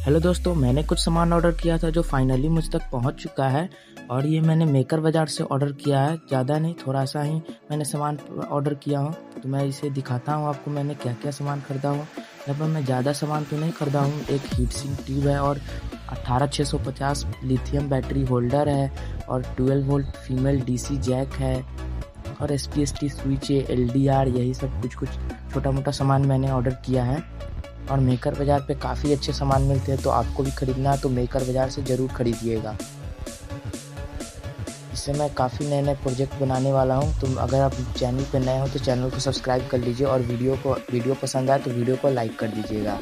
Hello दोस्तों, मैंने कुछ सामान ऑर्डर किया था जो फाइनली मुझ तक पहुंच चुका है। और ये मैंने मेकर बाज़ार से ऑर्डर किया है, ज़्यादा नहीं, थोड़ा सा ही मैंने सामान ऑर्डर किया हूँ। तो मैं इसे दिखाता हूँ आपको मैंने क्या क्या सामान ख़रीदा हूँ। यहाँ पर मैं ज़्यादा सामान तो नहीं ख़रीदा हूँ। एक हीट सिंक ट्यूब है और 18650 लिथियम बैटरी होल्डर है और 12 वोल्ट फीमेल डीसी जैक है और एसपीएसटी स्विच है, एलडीआर, यही सब कुछ छोटा मोटा सामान मैंने ऑर्डर किया है। और मेकर बाज़ार पे काफ़ी अच्छे सामान मिलते हैं, तो आपको भी ख़रीदना है तो मेकर बाज़ार से ज़रूर ख़रीदिएगा। इससे मैं काफ़ी नए प्रोजेक्ट बनाने वाला हूँ। तो अगर आप चैनल पे नए हो तो चैनल को सब्सक्राइब कर लीजिए और वीडियो पसंद आए तो वीडियो को लाइक कर दीजिएगा।